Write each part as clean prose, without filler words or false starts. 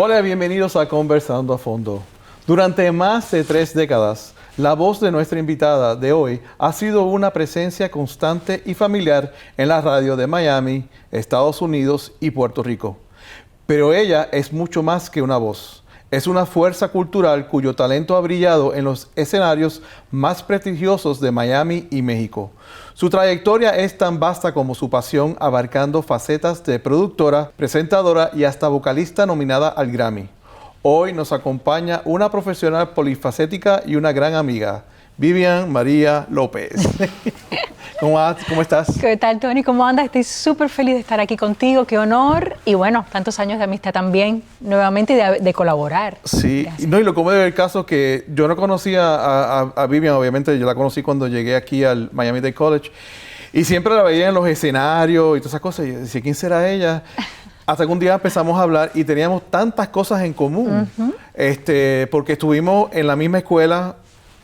Hola, bienvenidos a Conversando a Fondo. Durante más de 3 décadas, la voz de nuestra invitada de hoy ha sido una presencia constante y familiar en la radio de Miami, Estados Unidos y Puerto Rico. Pero ella es mucho más que una voz. Es una fuerza cultural cuyo talento ha brillado en los escenarios más prestigiosos de Miami y México. Su trayectoria es tan vasta como su pasión, abarcando facetas de productora, presentadora y hasta vocalista nominada al Grammy. Hoy nos acompaña una profesional polifacética y una gran amiga, Vivian María López. ¿Cómo estás? ¿Qué tal, Tony? ¿Cómo andas? Estoy súper feliz de estar aquí contigo. Qué honor. Y bueno, tantos años de amistad también, nuevamente, y de colaborar. Sí, no, y lo cómodo del caso que yo no conocía a Vivian, obviamente yo la conocí cuando llegué aquí al Miami-Dade College, y siempre la veía en los escenarios y todas esas cosas, y yo decía, ¿quién será ella? Hasta que un día empezamos a hablar y teníamos tantas cosas en común, porque estuvimos en la misma escuela.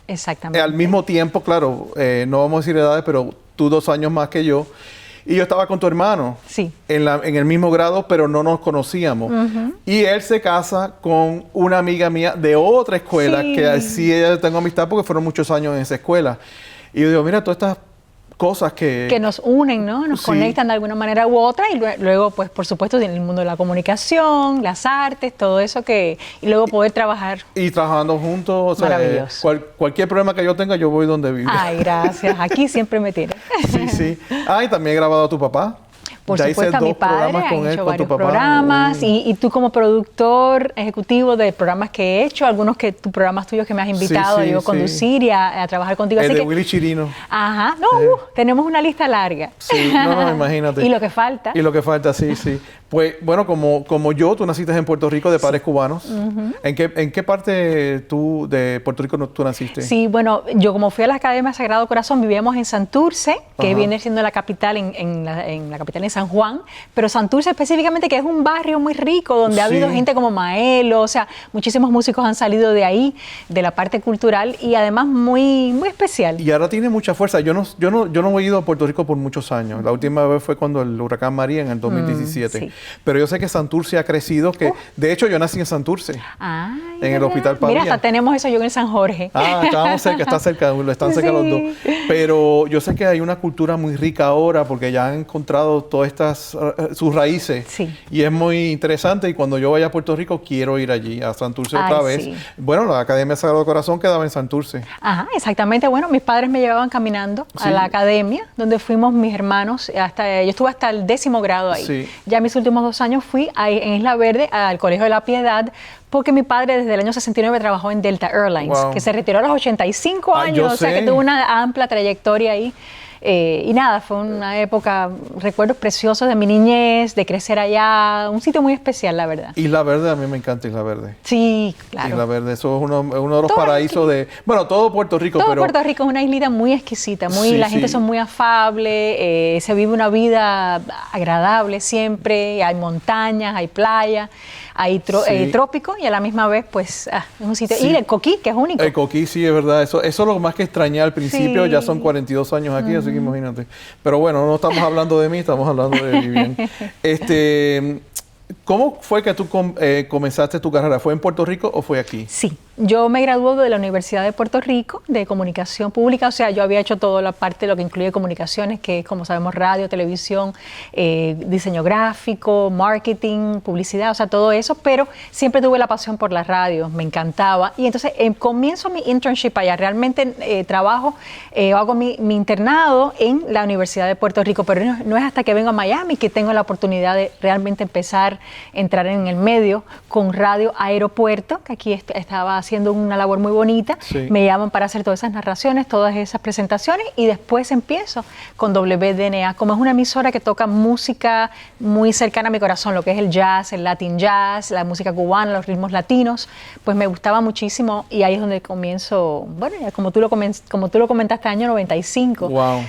Exactamente. Al mismo tiempo, claro, no vamos a decir edades, pero tú 2 años más que yo. Y yo estaba con tu hermano. Sí. En el mismo grado, pero no nos conocíamos. Y él se casa con una amiga mía de otra escuela, sí. que sí ella tengo amistad porque fueron muchos años en esa escuela. Y yo digo, mira, todas estas cosas que nos unen, ¿no? Nos conectan de alguna manera u otra, y luego, pues, por supuesto, en el mundo de la comunicación, las artes, todo eso y luego poder trabajar. Y trabajando juntos, o sea, maravilloso. Cualquier problema que yo tenga, yo voy donde vive. Ay, gracias. Aquí siempre me tienes. Sí, sí. Y también he grabado a tu papá. Por ya supuesto, a mi padre, ha hecho varios papá. programas, y tú como productor ejecutivo de programas que he hecho, algunos programas tuyos que me has invitado a conducir y a trabajar contigo. El de Willy Chirino. Ajá, no, tenemos una lista larga. Sí, no, imagínate. Y lo que falta. Y lo que falta, sí. Pues, bueno, como yo, tú naciste en Puerto Rico de padres cubanos. ¿En qué parte de Puerto Rico tú naciste? Sí, bueno, yo como fui a la Academia Sagrado Corazón, vivíamos en Santurce, que viene siendo la capital en la capital en San Juan, pero Santurce específicamente, que es un barrio muy rico, donde ha habido gente como Maelo, o sea, muchísimos músicos han salido de ahí, de la parte cultural, y además muy, muy especial. Y ahora tiene mucha fuerza. Yo no he ido a Puerto Rico por muchos años. La última vez fue cuando el huracán María en el 2017. Sí. Pero yo sé que Santurce ha crecido, de hecho yo nací en Santurce, en el Hospital Pavía. Mira, hasta tenemos eso yo en San Jorge. Estábamos cerca, están cerca los dos. Pero yo sé que hay una cultura muy rica ahora, porque ya han encontrado todas sus raíces. Sí. Y es muy interesante, y cuando yo vaya a Puerto Rico quiero ir allí, a Santurce otra vez. Sí. Bueno, la Academia Sagrado Corazón quedaba en Santurce. Ajá, exactamente. Bueno, mis padres me llevaban caminando a la academia, donde fuimos mis hermanos, yo estuve hasta el 10º grado ahí. Sí. Ya mis últimos 2 años fui en Isla Verde al Colegio de la Piedad, porque mi padre desde el año 69 trabajó en Delta Airlines, que se retiró a los 85 años, o sea que tuvo una amplia trayectoria ahí. Y nada, fue una época, recuerdos preciosos de mi niñez, de crecer allá, un sitio muy especial, la verdad. Isla Verde, a mí me encanta Isla Verde. Sí, claro. Isla Verde, eso es uno de los paraísos de... Bueno, todo Puerto Rico, pero... Puerto Rico es una islita muy exquisita, la gente son muy afable, se vive una vida agradable siempre, hay montañas, hay playas, hay trópicos, y a la misma vez, pues, es un sitio... Y el Coquí, que es único. El Coquí, sí, es verdad. Eso es lo más que extrañé al principio. Ya son 42 años aquí, así que imagínate. Pero bueno, no estamos hablando de mí, estamos hablando de Vivian. ¿Cómo fue que tú comenzaste tu carrera? ¿Fue en Puerto Rico o fue aquí? Sí, yo me gradué de la Universidad de Puerto Rico de Comunicación Pública, o sea, yo había hecho toda la parte de lo que incluye comunicaciones, que es, como sabemos, radio, televisión, diseño gráfico, marketing, publicidad, o sea, todo eso, pero siempre tuve la pasión por la radio, me encantaba. Y entonces comienzo mi internship allá, realmente hago mi internado en la Universidad de Puerto Rico, pero no es hasta que vengo a Miami que tengo la oportunidad de realmente entrar en el medio con Radio Aeropuerto, que aquí estaba haciendo una labor muy bonita. Sí. Me llaman para hacer todas esas narraciones, todas esas presentaciones, y después empiezo con WDNA, como es una emisora que toca música muy cercana a mi corazón, lo que es el jazz, el Latin jazz, la música cubana, los ritmos latinos, pues me gustaba muchísimo, y ahí es donde comienzo, bueno, como tú lo comentaste, año 95, Wow.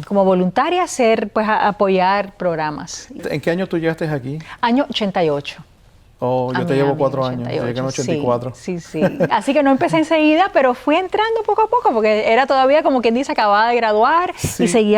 como voluntaria, a apoyar programas. ¿En qué año tú llegaste aquí? Año 88. Oh, yo te llevo 4 años, llegué en 84. Sí. Así que no empecé enseguida, pero fui entrando poco a poco, porque era todavía como quien dice, acababa de graduar, Sí. y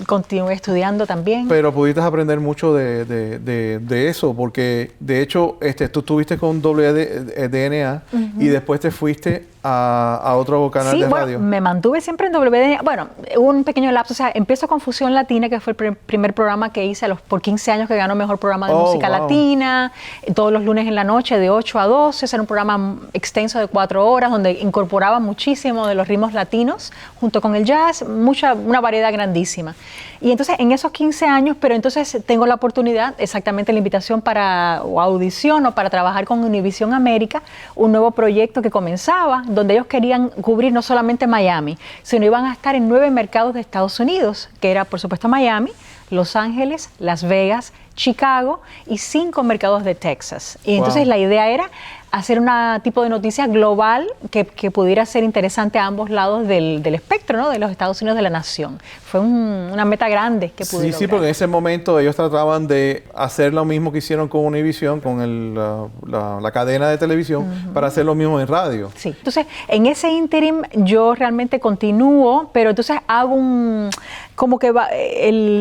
continué estudiando también. Pero pudiste aprender mucho de eso, porque de hecho tú estuviste con WDNA y después te fuiste a otro canal de radio. Me mantuve siempre en WDNA. Bueno, hubo un pequeño lapso, o sea, empiezo con Fusión Latina, que fue el primer programa que hice por 15 años, que ganó Mejor Programa de Música Latina, todos los lunes en la noche de 8 a 12, era un programa extenso de 4 horas, donde incorporaba muchísimo de los ritmos latinos, junto con el jazz, una variedad grandísima. Y entonces en esos 15 años, pero entonces tengo la oportunidad, exactamente la invitación o audición o para trabajar con Univision América, un nuevo proyecto que comenzaba, donde ellos querían cubrir no solamente Miami, sino iban a estar en 9 mercados de Estados Unidos, que era por supuesto Miami, Los Ángeles, Las Vegas, Chicago y 5 mercados de Texas. Y entonces la idea era hacer un tipo de noticia global que pudiera ser interesante a ambos lados del espectro, ¿no? De los Estados Unidos de la nación. Fue una meta grande que pude lograr. Sí, porque en ese momento ellos trataban de hacer lo mismo que hicieron con Univision, con la cadena de televisión, para hacer lo mismo en radio. Sí, entonces en ese interim yo realmente continúo, pero entonces hago como que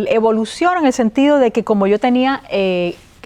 evolución en el sentido de que como yo tenía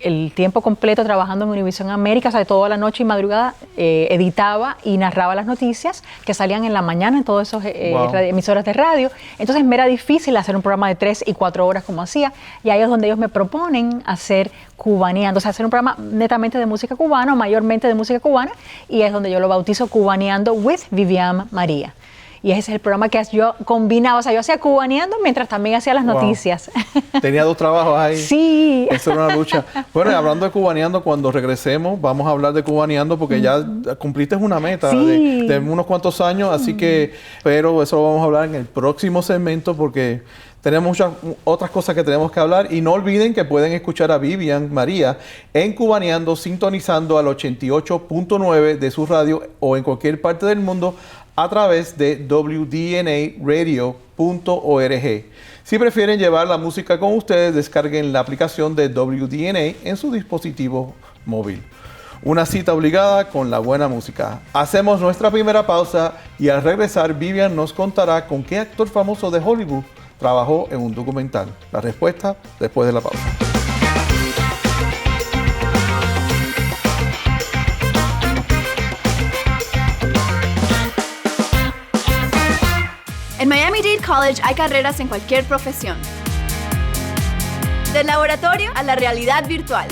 el tiempo completo trabajando en Univision América, o sea, toda la noche y madrugada editaba y narraba las noticias que salían en la mañana en todas esas emisoras de radio. Entonces me era difícil hacer un programa de 3 y 4 horas como hacía, y ahí es donde ellos me proponen hacer Cubaneando, o sea, hacer un programa netamente de música cubana, o mayormente de música cubana, y es donde yo lo bautizo Cubaneando with Vivian María. Y ese es el programa que yo combinaba, o sea, yo hacía Cubaneando mientras también hacía las noticias. Tenía 2 trabajos ahí. Sí. Eso era una lucha. Bueno, y hablando de Cubaneando, cuando regresemos vamos a hablar de Cubaneando, porque ya cumpliste una meta de unos cuantos años, así que, pero eso lo vamos a hablar en el próximo segmento, porque tenemos muchas otras cosas que tenemos que hablar. Y no olviden que pueden escuchar a Vivian María en Cubaneando, sintonizando al 88.9 de su radio o en cualquier parte del mundo a través de wdnaradio.org. Si prefieren llevar la música con ustedes, descarguen la aplicación de WDNA en su dispositivo móvil. Una cita obligada con la buena música. Hacemos nuestra primera pausa y al regresar Vivian nos contará con qué actor famoso de Hollywood trabajó en un documental. La respuesta después de la pausa. En Miami-Dade College hay carreras en cualquier profesión. Del laboratorio a la realidad virtual.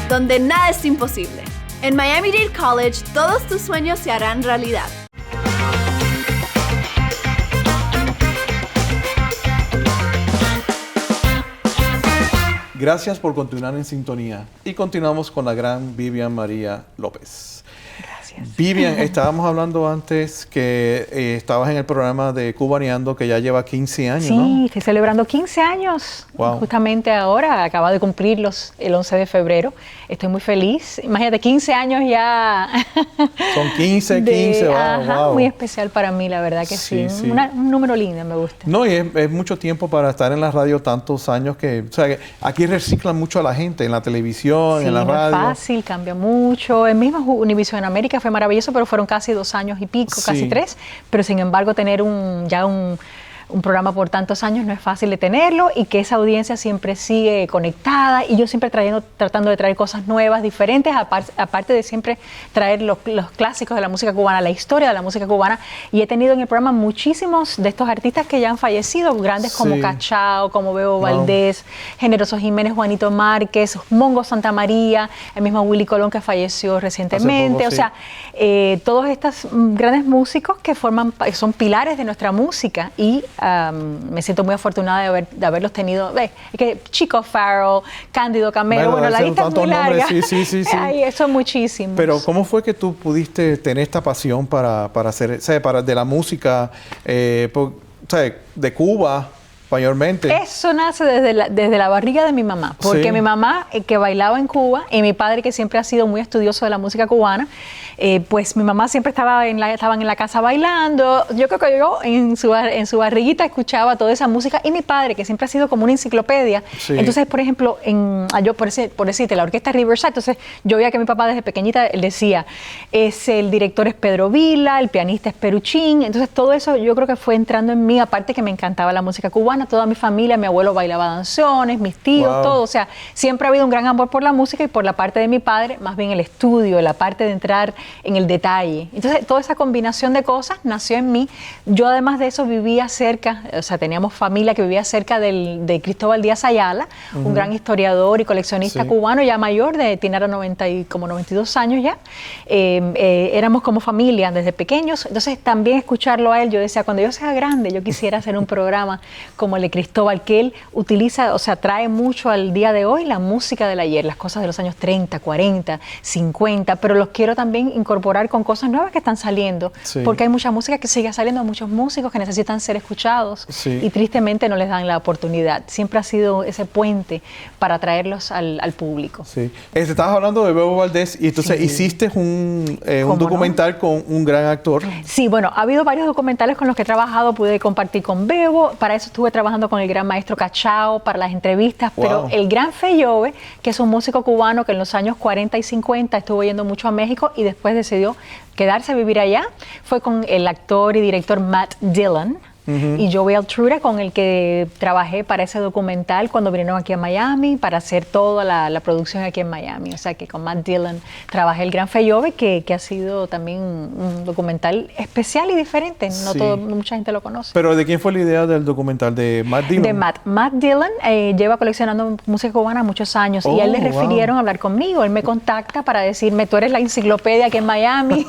Donde nada es imposible. En Miami-Dade College todos tus sueños se harán realidad. Gracias por continuar en sintonía. Y continuamos con la gran Vivian María López. Gracias. Vivian, estábamos hablando antes que estabas en el programa de Cubaneando, que ya lleva 15 años, sí, ¿no? Sí, estoy celebrando 15 años. Wow. Justamente ahora, acaba de cumplirlos el 11 de febrero. Estoy muy feliz. Imagínate, 15 años ya. Son 15, wow. Muy especial para mí, la verdad que sí. Un número lindo, me gusta. No, y es mucho tiempo para estar en la radio tantos años que, o sea, que aquí reciclan mucho a la gente, en la televisión, en la radio. No es fácil, cambia mucho. El mismo Univision en América fue maravilloso, pero fueron casi 2 años y pico, casi 3. Pero sin embargo, tener un programa por tantos años no es fácil de tenerlo, y que esa audiencia siempre sigue conectada, y yo siempre tratando de traer cosas nuevas, diferentes, aparte de siempre traer los clásicos de la música cubana, la historia de la música cubana. Y he tenido en el programa muchísimos de estos artistas que ya han fallecido, grandes como Cachao, como Bebo Valdés, Generoso Jiménez, Juanito Márquez, Mongo Santa María, el mismo Willy Colón, que falleció recientemente. O sea, todos estos grandes músicos que son pilares de nuestra música, y Me siento muy afortunada de haberlos tenido. Es que Chico Farrell, Cándido Camero, bueno, la lista es muy larga. Sí. Ay, eso muchísimo. Pero ¿cómo fue que tú pudiste tener esta pasión para hacer, o sea, de la música, o sea, de Cuba? Mayormente. Eso nace desde la barriga de mi mamá, porque mi mamá que bailaba en Cuba y mi padre que siempre ha sido muy estudioso de la música cubana, pues mi mamá siempre estaban en la casa bailando. Yo creo que yo en su barriguita escuchaba toda esa música y mi padre que siempre ha sido como una enciclopedia. Sí. Entonces, por ejemplo, por decirte, la orquesta Riverside, entonces yo veía que mi papá desde pequeñita él decía, el director es Pedro Vila, el pianista es Peruchín. Entonces todo eso yo creo que fue entrando en mí, aparte que me encantaba la música cubana. Toda mi familia, mi abuelo bailaba danzones, mis tíos, todo, o sea, siempre ha habido un gran amor por la música y por la parte de mi padre, más bien el estudio, la parte de entrar en el detalle. Entonces, toda esa combinación de cosas nació en mí. Yo además de eso vivía cerca, o sea, teníamos familia que vivía cerca de Cristóbal Díaz Ayala, un gran historiador y coleccionista cubano ya mayor, tiene ahora 92 años ya. Éramos como familia desde pequeños, entonces también escucharlo a él, yo decía, cuando yo sea grande, yo quisiera hacer un programa como el de Cristóbal, que él utiliza, o sea, trae mucho al día de hoy la música del ayer, las cosas de los años 30, 40, 50, pero los quiero también incorporar con cosas nuevas que están saliendo, porque hay mucha música que sigue saliendo, muchos músicos que necesitan ser escuchados y tristemente no les dan la oportunidad. Siempre ha sido ese puente para traerlos al público. Sí. Estabas hablando de Bebo Valdés y entonces hiciste un documental con un gran actor. Sí, bueno, ha habido varios documentales con los que he trabajado, pude compartir con Bebo, para eso estuve trabajando con el gran maestro Cachao para las entrevistas, pero el gran Fellove, que es un músico cubano que en los años 40 y 50 estuvo yendo mucho a México y después decidió quedarse a vivir allá, fue con el actor y director Matt Dillon. Y Joey Altruda, con el que trabajé para ese documental cuando vinieron aquí a Miami, para hacer toda la producción aquí en Miami. O sea que con Matt Dillon trabajé el Gran Fellove, que ha sido también un documental especial y diferente. No mucha gente lo conoce. ¿Pero de quién fue la idea del documental? ¿De Matt Dillon? De Matt Dillon lleva coleccionando música cubana muchos años y a él le refirieron a hablar conmigo. Él me contacta para decirme, tú eres la enciclopedia aquí en Miami.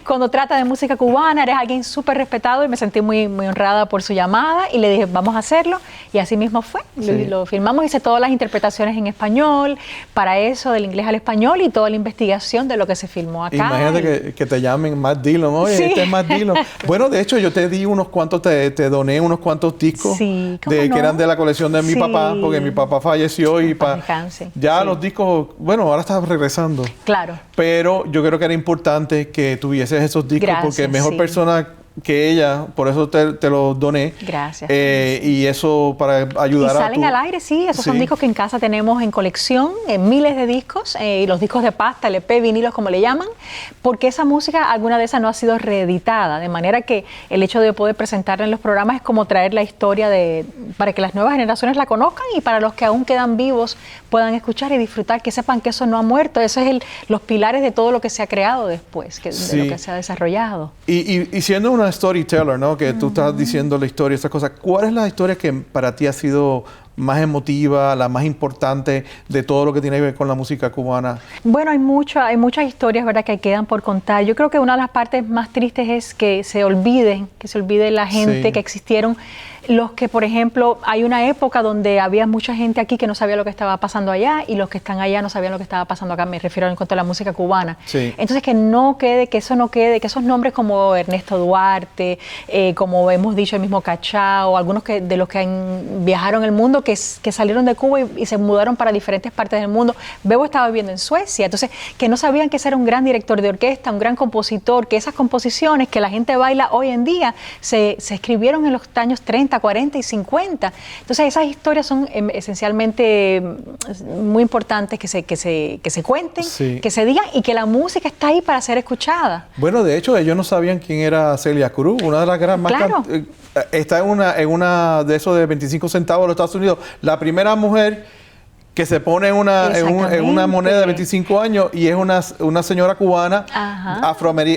Cuando trata de música cubana, eres alguien súper respetado y me sentí muy, muy honrada por su llamada y le dije, vamos a hacerlo, y así mismo fue. Lo filmamos, hice todas las interpretaciones en español, para eso, del inglés al español, y toda la investigación de lo que se filmó acá. Imagínate que te llamen Matt Dillon, oye, este es Matt Dillon. Bueno, de hecho, yo te di unos cuantos, te doné unos cuantos discos que eran de la colección de mi papá, porque mi papá falleció y los discos, bueno, ahora está regresando. Claro. Pero yo creo que era importante que tuvieses esos discos, porque mejor persona que ella, por eso te los doné. Gracias. Y eso para ayudar a Y salen al aire, esos son discos que en casa tenemos en colección, miles de discos, y los discos de pasta, LP, vinilos como le llaman, porque esa música, alguna de esas no ha sido reeditada, de manera que el hecho de poder presentarla en los programas es como traer la historia para que las nuevas generaciones la conozcan y para los que aún quedan vivos puedan escuchar y disfrutar, que sepan que eso no ha muerto. Eso es los pilares de todo lo que se ha creado después, de lo que se ha desarrollado. Y siendo una storyteller, ¿no? Que tú estás diciendo la historia, esas cosas. ¿Cuál es la historia que para ti ha sido más emotiva, la más importante de todo lo que tiene que ver con la música cubana? Bueno, hay muchas historias, ¿verdad?, que quedan por contar. Yo creo que una de las partes más tristes es que se olvide la gente que existieron. Los que, por ejemplo, hay una época donde había mucha gente aquí que no sabía lo que estaba pasando allá y los que están allá no sabían lo que estaba pasando acá, me refiero en cuanto a la música cubana. Entonces que eso no quede, que esos nombres como Ernesto Duarte, como hemos dicho el mismo Cachao, algunos de los que viajaron el mundo, que salieron de Cuba y se mudaron para diferentes partes del mundo. Bebo estaba viviendo en Suecia, entonces que no sabían que ese era un gran director de orquesta, un gran compositor, que esas composiciones que la gente baila hoy en día se escribieron en los años 30, 40 y 50. Entonces esas historias son esencialmente muy importantes que se cuenten, que se digan y que la música está ahí para ser escuchada. Bueno, de hecho ellos no sabían quién era Celia Cruz, una de las grandes está en una de esos de 25 centavos de los Estados Unidos, la primera mujer que se pone en una moneda de 25 años y es una señora cubana,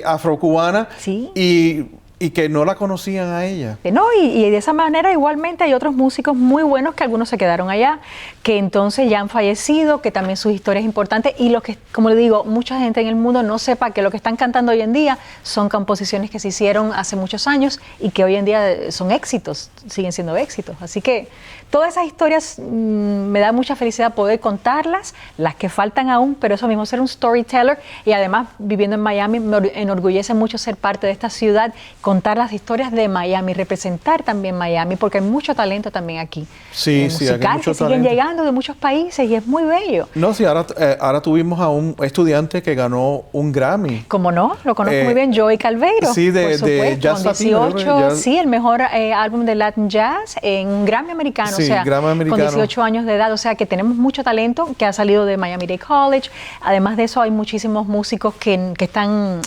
afrocubana, y Y que no la conocían a ella. No, y de esa manera igualmente hay otros músicos muy buenos que algunos se quedaron allá, que entonces ya han fallecido, que también sus historias importantes y lo que, como le digo, mucha gente en el mundo no sepa que lo que están cantando hoy en día son composiciones que se hicieron hace muchos años y que hoy en día son éxitos, siguen siendo éxitos. Así que todas esas historias me da mucha felicidad poder contarlas, las que faltan aún, pero eso mismo, ser un storyteller y además viviendo en Miami me enorgullece mucho ser parte de esta ciudad, contar las historias de Miami, representar también Miami, porque hay mucho talento también aquí. Sí, sí, hay mucho que siguen llegando de muchos países y es muy bello. No, sí, ahora tuvimos a un estudiante que ganó un Grammy. ¿Cómo no? Lo conozco muy bien, Joey Calveiro. Sí, por supuesto, Jazz con 18, Latino, sí, el mejor álbum de Latin Jazz en un Grammy americano, sí, o sea, Grammy americano. Con 18 años de edad, o sea que tenemos mucho talento que ha salido de Miami-Dade College. Además de eso, hay muchísimos músicos que están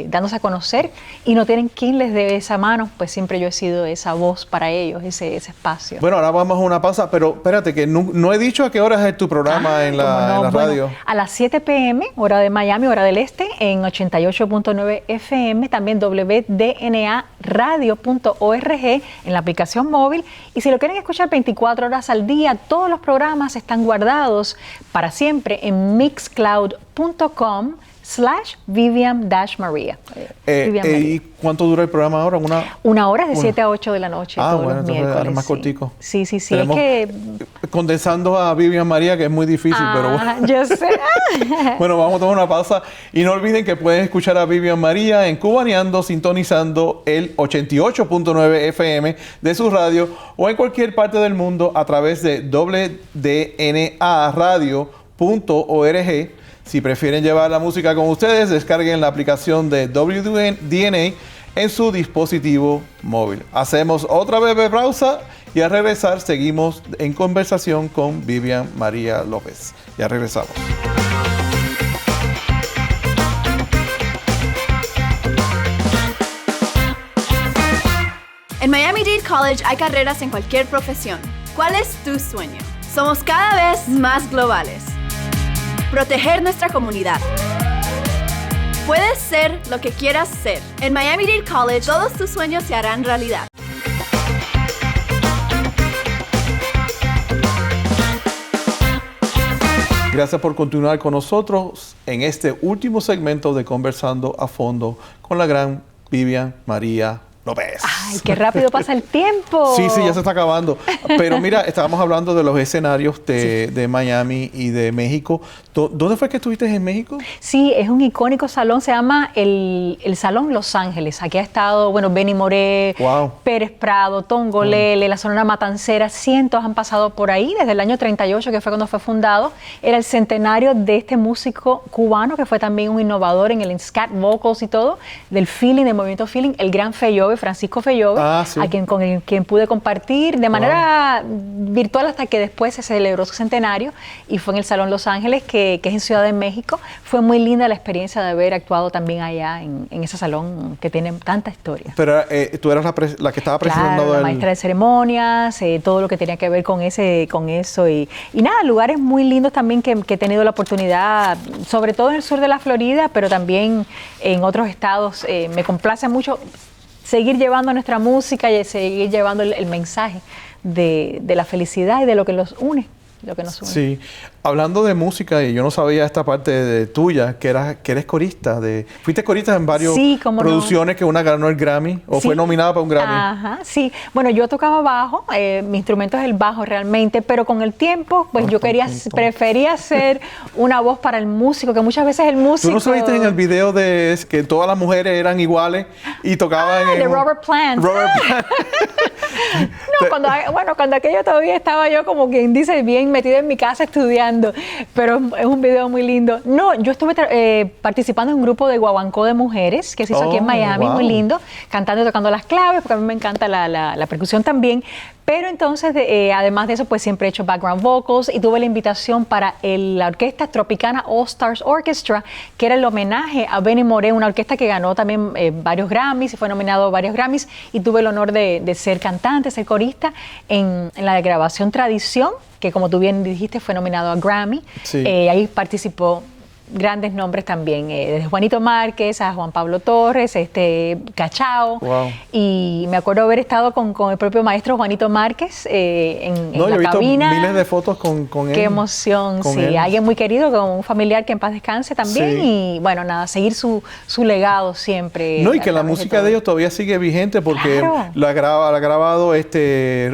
dándose a conocer y no tienen quien les dé esa mano, pues siempre yo he sido esa voz para ellos, ese espacio. Bueno, ahora vamos a una pausa, pero espérate, que no he dicho a qué hora es tu programa en la radio. Bueno, a las 7 p.m., hora de Miami, hora del Este, en 88.9 FM, también wdnaradio.org en la aplicación móvil. Y si lo quieren escuchar 24 horas al día, todos los programas están guardados para siempre en mixcloud.com/Vivian-Maria. ¿Y cuánto dura el programa ahora? Una hora, de 7 a 8 de la noche, todos los miércoles. Más cortico. Sí. Tenemos, es que condensando a Vivian María, que es muy difícil, pero bueno. Yo sé. Bueno, vamos a tomar una pausa y no olviden que pueden escuchar a Vivian María en Cubaneando, sintonizando el 88.9 FM de su radio o en cualquier parte del mundo a través de wdnaradio.org. Si prefieren llevar la música con ustedes, descarguen la aplicación de WDNA en su dispositivo móvil. Hacemos otra breve pausa y al regresar seguimos en conversación con Vivian María López. Ya regresamos. En Miami-Dade College hay carreras en cualquier profesión. ¿Cuál es tu sueño? Somos cada vez más globales. Proteger nuestra comunidad. Puedes ser lo que quieras ser. En Miami-Dade College, todos tus sueños se harán realidad. Gracias por continuar con nosotros en este último segmento de Conversando a Fondo con la gran Vivian María López. ¡Ay, qué rápido pasa el tiempo! Sí, ya se está acabando. Pero mira, estábamos hablando de los escenarios de Miami y de México. ¿Dónde fue que estuviste en México? Sí, es un icónico salón, se llama el Salón Los Ángeles. Aquí ha estado, Benny Moré, Pérez Prado, Tongolele, la Sonora Matancera, cientos han pasado por ahí desde el año 38, que fue cuando fue fundado. Era el centenario de este músico cubano, que fue también un innovador en el scat vocals y todo, del feeling, del movimiento feeling, el gran Fellove, Francisco Fellove, con quien pude compartir de manera virtual hasta que después se celebró su centenario y fue en el Salón Los Ángeles, que es en Ciudad de México. Fue muy linda la experiencia de haber actuado también allá en ese salón que tiene tanta historia. Pero tú eras la que estaba presentando. Claro, la maestra de ceremonias, todo lo que tenía que ver con eso y nada, lugares muy lindos también que he tenido la oportunidad, sobre todo en el sur de la Florida, pero también en otros estados. Me complace mucho seguir llevando nuestra música y seguir llevando el mensaje de la felicidad y de lo que nos une. Sí, hablando de música, y yo no sabía esta parte tuya, que eres corista. Fuiste corista en varias producciones, que una ganó el Grammy, o fue nominada para un Grammy. Ajá, sí. Bueno, yo tocaba bajo, mi instrumento es el bajo realmente, pero con el tiempo, pues yo prefería ser una voz para el músico, que muchas veces el músico... ¿Tú no sabiste en el video de que todas las mujeres eran iguales y tocaban de Robert Plant. No, cuando aquello todavía estaba yo, como quien dice, bien metida en mi casa estudiando, pero es un video muy lindo. No, yo estuve participando en un grupo de guaguancó de mujeres que se hizo aquí en Miami, muy lindo, cantando y tocando las claves, porque a mí me encanta la percusión también. Pero entonces, además de eso, pues siempre he hecho background vocals y tuve la invitación para la orquesta Tropicana All Stars Orchestra, que era el homenaje a Benny Moré, una orquesta que ganó también varios Grammys y fue nominado a varios Grammys, y tuve el honor de ser cantante, ser corista en la grabación Tradición, que como tú bien dijiste fue nominado a Grammy. Sí. Ahí participó grandes nombres también, desde Juanito Márquez a Juan Pablo Torres, Cachao. Wow. Y me acuerdo haber estado con el propio maestro Juanito Márquez en yo la he visto cabina. miles de fotos con él. Qué emoción, con sí. él. Alguien muy querido, con un familiar que en paz descanse también. Sí. Y bueno, nada, seguir su legado siempre. No, y que la música de ellos todavía sigue vigente porque Claro. la ha grabado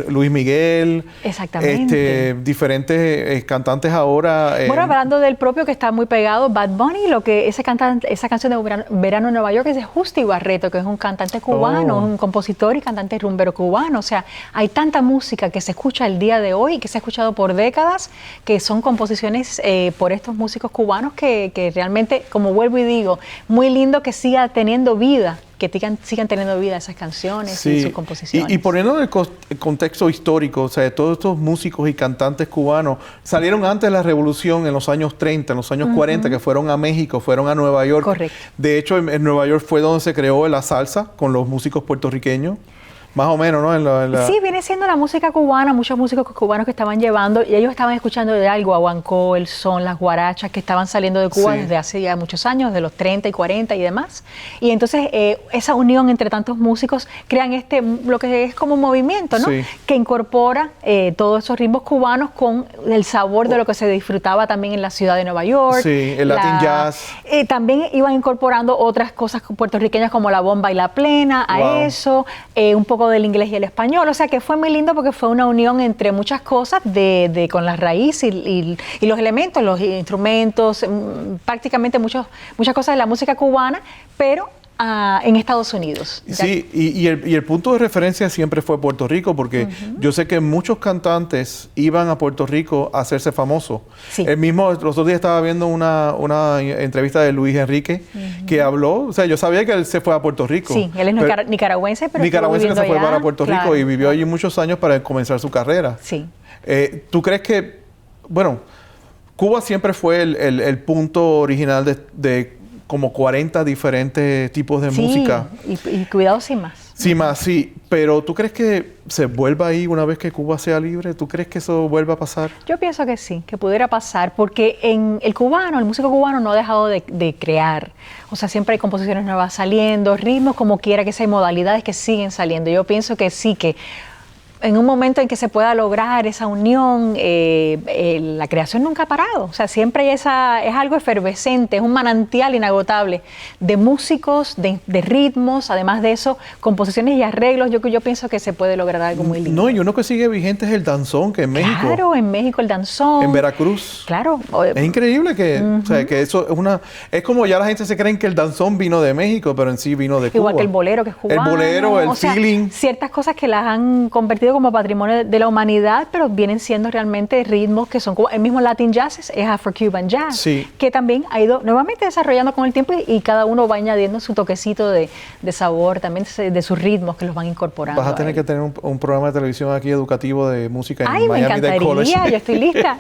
Luis Miguel. Exactamente. Diferentes cantantes ahora. Bueno, hablando del propio que está muy pegado, Bad Bunny, esa canción de Verano en Nueva York es de Justi Barreto, que es un cantante cubano, un compositor y cantante rumbero cubano. O sea, hay tanta música que se escucha el día de hoy y que se ha escuchado por décadas, que son composiciones por estos músicos cubanos que realmente, como vuelvo y digo, muy lindo que siga teniendo vida, que sigan teniendo vida esas canciones y sus composiciones. Y poniendo en el contexto histórico, o sea, todos estos músicos y cantantes cubanos salieron antes de la revolución en los años 30, en los años 40, que fueron a México, fueron a Nueva York. Correcto. De hecho, en Nueva York fue donde se creó la salsa con los músicos puertorriqueños. Más o menos, ¿no? Sí, viene siendo la música cubana, muchos músicos cubanos que estaban llevando, y ellos estaban escuchando de algo, guaguancó, el son, las guarachas que estaban saliendo de Cuba desde hace ya muchos años, de los 30 y 40 y demás. Y entonces esa unión entre tantos músicos crean lo que es como un movimiento, ¿no? Sí. Que incorpora todos esos ritmos cubanos con el sabor de lo que se disfrutaba también en la ciudad de Nueva York. Sí, el Latin jazz. También iban incorporando otras cosas puertorriqueñas como la bomba y la plena, a eso, un poco del inglés y el español, o sea que fue muy lindo porque fue una unión entre muchas cosas con la raíz y los elementos, los instrumentos, prácticamente muchas cosas de la música cubana, pero en Estados Unidos. Sí, y el punto de referencia siempre fue Puerto Rico, porque yo sé que muchos cantantes iban a Puerto Rico a hacerse famosos. Sí. Los otros días estaba viendo una entrevista de Luis Enrique que habló, o sea, yo sabía que él se fue a Puerto Rico. Sí, él es nicaragüense, pero nicaragüense que se fue para Puerto Rico, claro, y vivió allí muchos años para comenzar su carrera. Sí. ¿Tú crees que, bueno, Cuba siempre fue el punto original de como 40 diferentes tipos de música? Y cuidado sin más. Sí, más, sí. Pero ¿tú crees que se vuelva ahí una vez que Cuba sea libre? ¿Tú crees que eso vuelva a pasar? Yo pienso que sí, que pudiera pasar, porque el músico cubano no ha dejado de crear. O sea, siempre hay composiciones nuevas saliendo, ritmos como quiera que sea, modalidades que siguen saliendo. Yo pienso que sí, que en un momento en que se pueda lograr esa unión, la creación nunca ha parado. O sea, siempre es algo efervescente, es un manantial inagotable de músicos, de ritmos, además de eso, composiciones y arreglos. Yo pienso que se puede lograr algo muy lindo. No, y uno que sigue vigente es el danzón, que en México. Claro, en México el danzón. En Veracruz. Claro. Es increíble o sea, que eso es como ya la gente se cree que el danzón vino de México, pero en sí vino de Cuba. Igual que el bolero, que es cubano. El bolero, el feeling. Ciertas cosas que las han convertido como patrimonio de la humanidad, pero vienen siendo realmente ritmos que son el mismo Latin Jazz es Afro-Cuban Jazz, sí, que también ha ido nuevamente desarrollando con el tiempo y cada uno va añadiendo su toquecito de sabor, también de sus ritmos que los van incorporando. Vas a tener que tener un programa de televisión aquí educativo de música en Ay, Miami Dade College. yo estoy lista.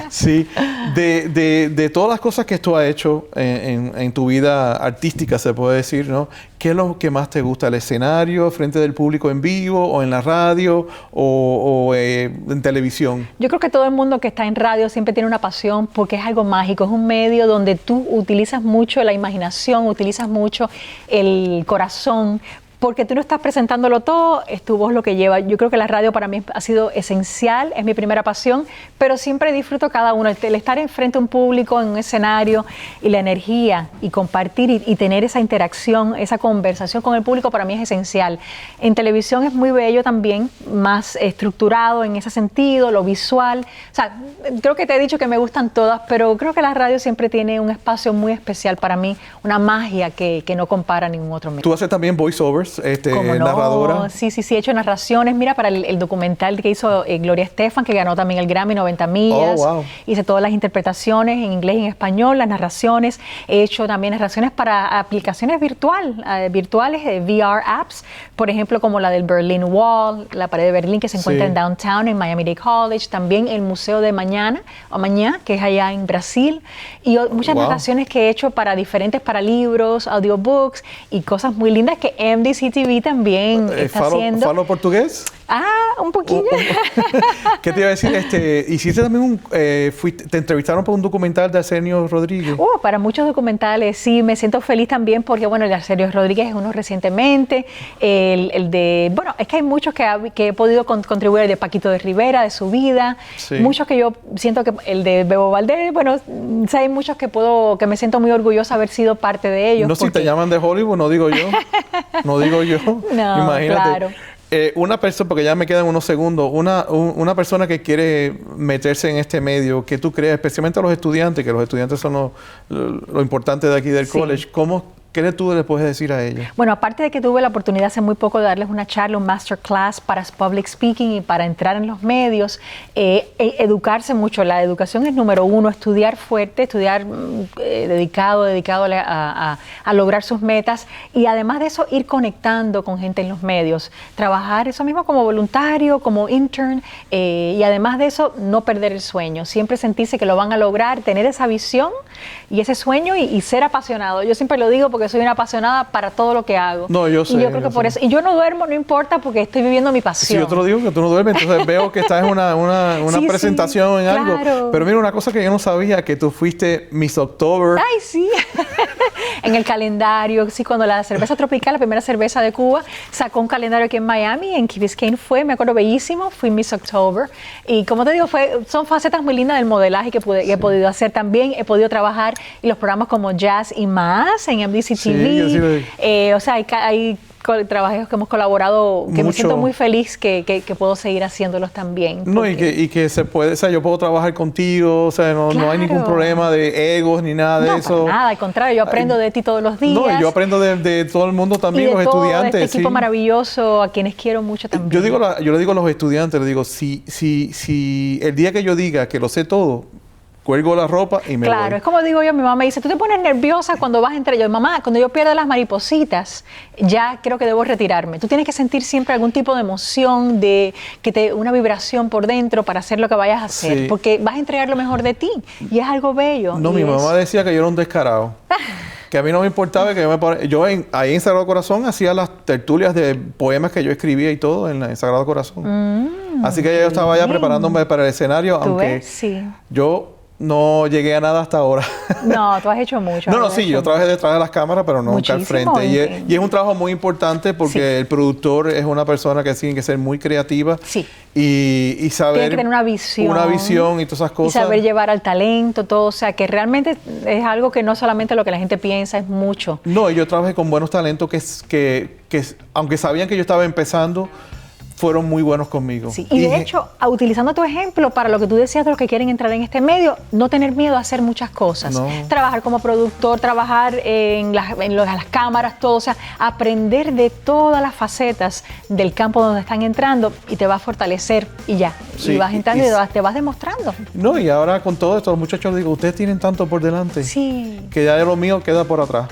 Sí, de todas las cosas que tú has hecho en tu vida artística, se puede decir, ¿no? ¿Qué es lo que más te gusta? ¿El escenario, frente del público en vivo, o en la radio, o en televisión? Yo creo que todo el mundo que está en radio siempre tiene una pasión porque es algo mágico, es un medio donde tú utilizas mucho la imaginación, utilizas mucho el corazón, porque tú no estás presentándolo todo, es tu voz lo que lleva. Yo creo que la radio para mí ha sido esencial, es mi primera pasión, pero siempre disfruto cada uno. El estar enfrente a un público, en un escenario, y la energía, y compartir, y tener esa interacción, esa conversación con el público, para mí es esencial. En televisión es muy bello también, más estructurado en ese sentido, lo visual. O sea, creo que te he dicho que me gustan todas, pero creo que la radio siempre tiene un espacio muy especial para mí, una magia que no compara ningún otro medio. Tú haces también voiceovers, ¿Cómo no? narradora. Sí, he hecho narraciones. Mira, para el documental que hizo Gloria Estefan, que ganó también el Grammy 90 millas. Oh, wow. Hice todas las interpretaciones en inglés y en español, las narraciones. He hecho también narraciones para aplicaciones virtuales, VR apps, por ejemplo, como la del Berlin Wall, la pared de Berlín que se encuentra en Downtown, en Miami Dade College. También el Museo de Mañana, que es allá en Brasil. Y muchas narraciones que he hecho para libros, audiobooks y cosas muy lindas que MD NBC TV también está haciendo... ¿Falo portugués? Un poquillo. ¿Qué te iba a decir? Hiciste también te entrevistaron para un documental de Arsenio Rodríguez. Para muchos documentales, sí, me siento feliz también porque, bueno, el de Arsenio Rodríguez es uno recientemente, el de, bueno, es que hay muchos que he podido contribuir, el de Paquito de Rivera, de su vida, sí. Muchos que yo siento que, el de Bebo Valdés, bueno, hay muchos que me siento muy orgullosa de haber sido parte de ellos. No, porque... si te llaman de Hollywood, no digo yo, no, imagínate. Claro. Una persona, porque ya me quedan unos segundos, una persona que quiere meterse en este medio, ¿qué tú crees? Especialmente a los estudiantes, que los estudiantes son lo importante de aquí del college, ¿qué tú le puedes decir a ella? Bueno, aparte de que tuve la oportunidad hace muy poco de darles una charla, un masterclass para public speaking y para entrar en los medios, educarse mucho. La educación es número uno, estudiar fuerte, estudiar dedicado a lograr sus metas y además de eso ir conectando con gente en los medios, trabajar eso mismo como voluntario, como intern y además de eso no perder el sueño, siempre sentirse que lo van a lograr, tener esa visión y ese sueño y ser apasionado. Yo siempre lo digo porque soy una apasionada para todo lo que hago. No, yo sé. Y yo creo que por eso. Y yo no duermo, no importa, porque estoy viviendo mi pasión. Sí, yo te lo digo que tú no duermes, entonces veo que estás en una sí, presentación en algo. Claro. Pero mira, una cosa que yo no sabía, que tú fuiste Miss October. Ay, sí. En el calendario, sí, cuando la cerveza tropical, la primera cerveza de Cuba, sacó un calendario aquí en Miami, en Key Biscayne me acuerdo, bellísimo, fui Miss October. Y como te digo, son facetas muy lindas del modelaje que he podido hacer también. He podido trabajar en los programas como Jazz y Más, en NBC TV. Sí, o sea, hay trabajos que hemos colaborado que me siento muy feliz que puedo seguir haciéndolos también. No, y que se puede, o sea, yo puedo trabajar contigo, o sea, no hay ningún problema de egos ni nada de eso. No, nada, al contrario, yo aprendo de ti todos los días. No, y yo aprendo de todo el mundo también, los estudiantes. De este equipo maravilloso, a quienes quiero mucho también. Yo le digo a los estudiantes, les digo, si el día que yo diga que lo sé todo, cuelgo la ropa y me voy. Claro, es como digo yo, mi mamá me dice, tú te pones nerviosa cuando vas entre ellos. Mamá, cuando yo pierda las maripositas, ya creo que debo retirarme. Tú tienes que sentir siempre algún tipo de emoción, una vibración por dentro para hacer lo que vayas a hacer, sí. Porque vas a entregar lo mejor de ti y es algo bello. No, mi mamá decía que yo era un descarado. Que a mí no me importaba que ahí en Sagrado Corazón hacía las tertulias de poemas que yo escribía y todo en Sagrado Corazón. Así que yo estaba ya preparándome para el escenario, aunque yo no llegué a nada hasta ahora. No, tú has hecho mucho. No, sí, yo trabajé detrás de las cámaras, pero nunca al frente. Y es un trabajo muy importante porque el productor es una persona que tiene que ser muy creativa y saber... Tiene que tener una visión. Una visión y todas esas cosas. Y saber llevar al talento, todo. O sea, que realmente es algo que no solamente lo que la gente piensa, es mucho. No, yo trabajé con buenos talentos que aunque sabían que yo estaba empezando, fueron muy buenos conmigo. Sí, y de hecho, utilizando tu ejemplo para lo que tú decías de los que quieren entrar en este medio, no tener miedo a hacer muchas cosas. No. Trabajar como productor, trabajar en las cámaras, todo. O sea, aprender de todas las facetas del campo donde están entrando y te va a fortalecer y ya. Sí, y vas entrando y te vas demostrando. No, y ahora con todo esto, los muchachos les digo, ustedes tienen tanto por delante. Sí. Que ya lo mío queda por atrás.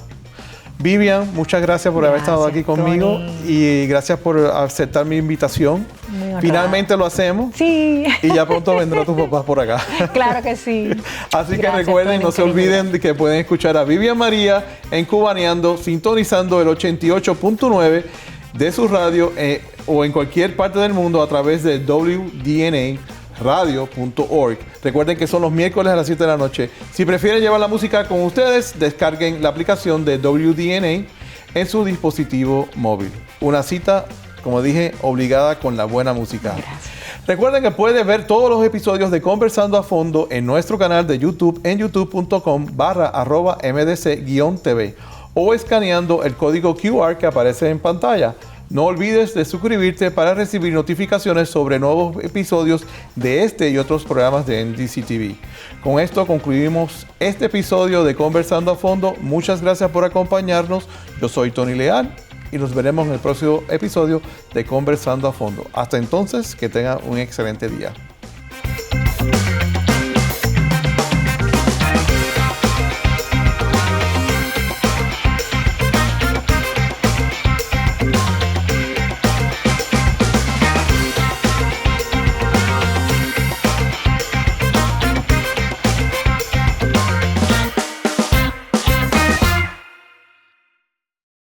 Vivian, muchas gracias por haber estado aquí conmigo, Tony. Y gracias por aceptar mi invitación. Finalmente lo hacemos. Sí. Y ya pronto vendrán tus papás por acá. Claro que sí. Así que recuerden, no se olviden de que pueden escuchar a Vivian María en Cubaneando, sintonizando el 88.9 de su radio o en cualquier parte del mundo a través de WDNA.radio.org. Recuerden que son los miércoles a las 7 de la noche. Si prefieren llevar la música con ustedes, descarguen la aplicación de WDNA en su dispositivo móvil. Una cita, como dije, obligada con la buena música. Gracias. Recuerden que pueden ver todos los episodios de Conversando a Fondo en nuestro canal de YouTube en youtube.com/MDC-TV o escaneando el código QR que aparece en pantalla. No olvides de suscribirte para recibir notificaciones sobre nuevos episodios de este y otros programas de NBC TV. Con esto concluimos este episodio de Conversando a Fondo. Muchas gracias por acompañarnos. Yo soy Tony Leal y nos veremos en el próximo episodio de Conversando a Fondo. Hasta entonces, que tengan un excelente día.